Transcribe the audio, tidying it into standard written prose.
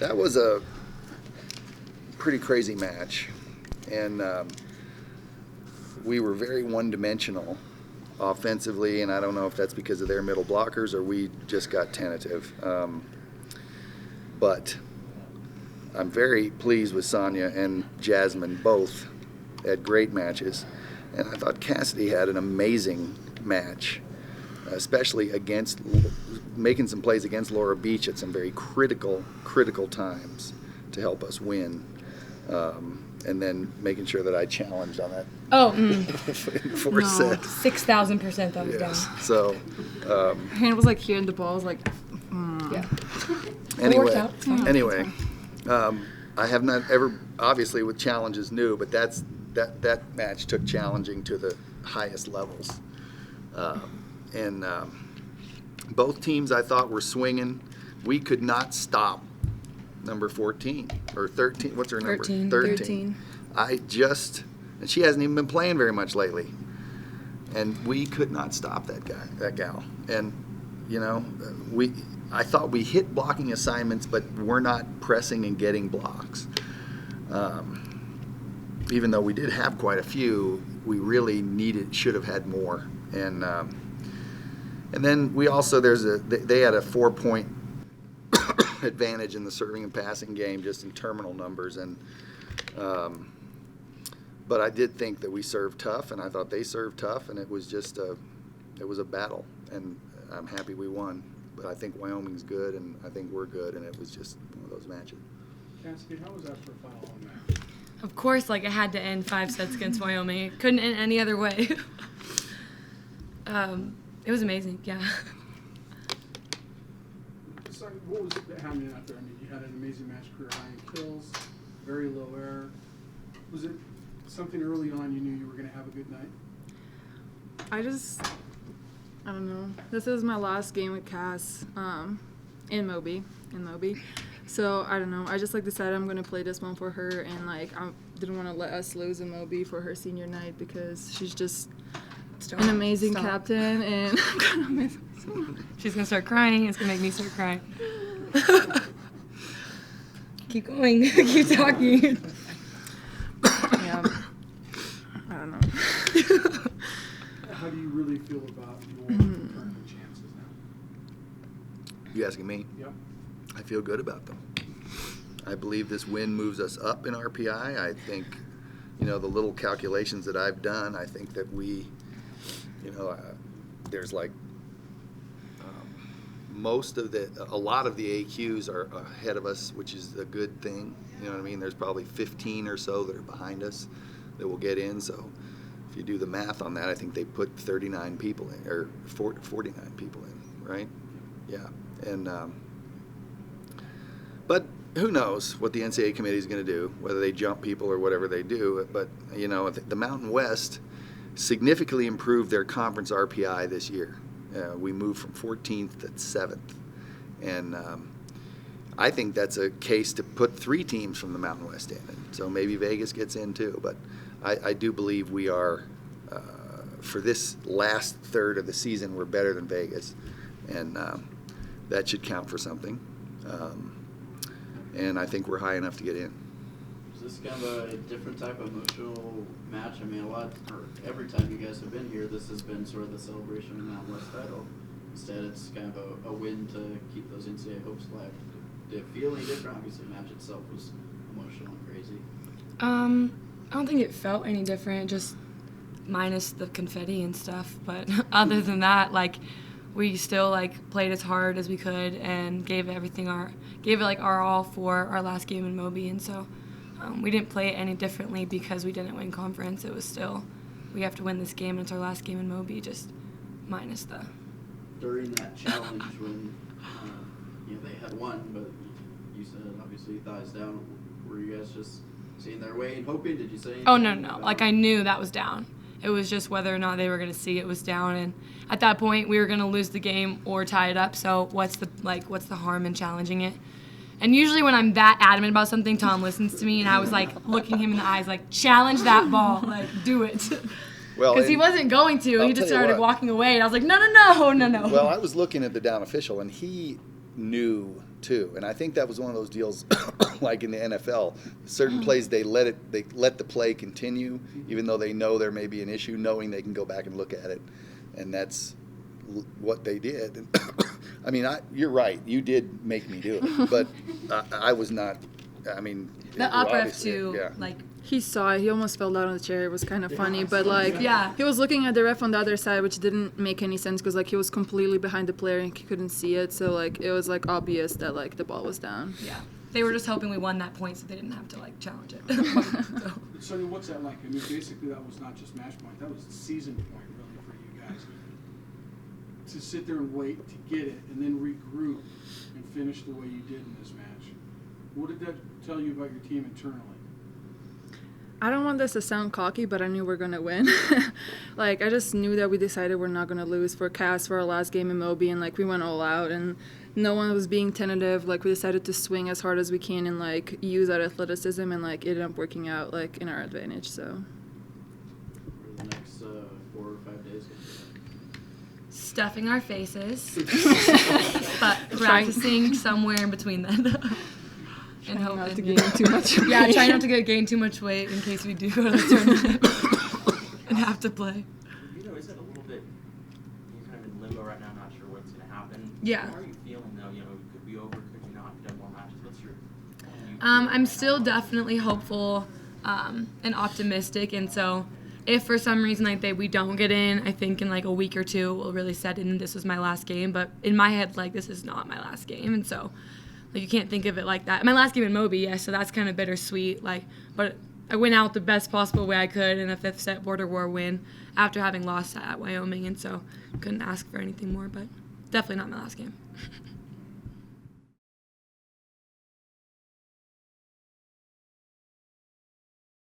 That was a pretty crazy match, and we were very one-dimensional offensively, and I don't know if that's because of their middle blockers or we just got tentative. But I'm very pleased with Sonia and Jasmine. Both had great matches, and I thought Cassidy had an amazing match, especially against making some plays against Laura Beach at some very critical times to help us win. And then making sure that I challenged on that. Oh, four set. 6,000% that was down. So, her hand was like here, and the ball was like. Yeah. Anyway, I have not ever, obviously with challenges new, but that match took challenging to the highest levels. And both teams I thought were swinging. We could not stop number 14 or 13. What's her number? 13. And she hasn't even been playing very much lately. And we could not stop that gal. And, I thought we hit blocking assignments, but we're not pressing and getting blocks. Even though we did have quite a few, we really should have had more. And then we also, they had a 4-point advantage in the serving and passing game, just in terminal numbers. And but I did think that we served tough, and I thought they served tough, and it was a battle. And I'm happy we won. But I think Wyoming's good, and I think we're good, and it was just one of those matches. Cassidy, how was that for a final on that? Of course, it had to end 5 sets against Wyoming. It couldn't end any other way. It was amazing, yeah. So what was happening out there? I mean, you had an amazing match, career high in kills, very low error. Was it something early on you knew you were going to have a good night? I don't know. This is my last game with Cass in Moby. So, I don't know. I just decided I'm going to play this one for her, and I didn't want to let us lose in Moby for her senior night because she's just an amazing captain, and I'm going to miss her so much. She's going to start crying. It's going to make me start crying. Keep going. Keep talking. Yeah. I don't know. How do you really feel about your tournament chances now? You asking me? Yep. I feel good about them. I believe this win moves us up in RPI. I think, the little calculations that I've done, I think that we, there's a lot of the AQs are ahead of us, which is a good thing. You know what I mean? There's probably 15 or so that are behind us that will get in. So if you do the math on that, I think they put 39 people in, or 49 people in, right? Yeah. And but who knows what the NCAA committee is going to do, whether they jump people or whatever they do. But, the Mountain West significantly improved their conference RPI this year. We moved from 14th to 7th. And I think that's a case to put 3 teams from the Mountain West in. And so maybe Vegas gets in too. But I do believe we are, for this last third of the season, we're better than Vegas. And that should count for something. And I think we're high enough to get in. Is this kind of a different type of emotional match? I mean, every time you guys have been here, this has been sort of the celebration of the Mountain West title. Instead, it's kind of a win to keep those NCAA hopes alive. Did it feel any different? Obviously, the match itself was emotional and crazy. I don't think it felt any different, just minus the confetti and stuff. But other than that, we still played as hard as we could and gave it our all for our last game in Moby, and so we didn't play it any differently because we didn't win conference. It was still, we have to win this game, and it's our last game in Moby, just minus the. During that challenge when they had won, but you said obviously thighs down, were you guys just seeing their way and hoping? Did you say anything? Oh no, I knew that was down. It was just whether or not they were going to see it was down, and at that point we were going to lose the game or tie it up. So what's the harm in challenging it? And usually when I'm that adamant about something, Tom listens to me, and I was looking him in the eyes, challenge that ball, do it. Well, because he wasn't going to. He just started walking away, and I was like, no. Well, I was looking at the down official, and he new too. And I think that was one of those deals like in the NFL. Certain plays they let the play continue even though they know there may be an issue, knowing they can go back and look at it. And that's what they did. And I mean, you're right. You did make me do it, but I was not. I mean, The up ref obviously, too, yeah. like He saw it. He almost fell down on the chair. It was kind of funny, I but saw like, that. Yeah. he was looking at the ref on the other side, which didn't make any sense because like he was completely behind the player and he couldn't see it. So like it was like obvious that like the ball was down. yeah. They were just hoping we won that point so they didn't have to like challenge it. So, Sonia, what's that like? I mean, basically that was not just match point, that was the season point really for you guys. To sit there and wait to get it and then regroup and finish the way you did in this match. What did that tell you about your team internally? I don't want this to sound cocky, but I knew we're gonna win. Like I just knew that we decided we're not gonna lose for Cass for our last game in Moby, and like we went all out, and no one was being tentative. Like we decided to swing as hard as we can and like use our athleticism, and like it ended up working out like in our advantage. So. For the next 4 or 5 days. stuffing our faces, but practicing somewhere in between then. And Trying not to hoping- gain too much weight. Yeah, try not to gain too much weight in case we do go to the tournament and have to play. You know, is it a little bit, you're kind of in limbo right now, not sure what's going to happen? Yeah. How are you feeling though? You know, could be over, could you not? Have you done more matches? What's your... I'm still definitely hopeful and optimistic, and so if for some reason like we don't get in, I think in like a week or two we'll really set in this was my last game. But in my head, like this is not my last game, and so like you can't think of it like that. My last game in Moby, yeah, so that's kind of bittersweet. Like, but I went out the best possible way I could in a 5th set border war win after having lost at Wyoming, and so couldn't ask for anything more. But definitely not my last game.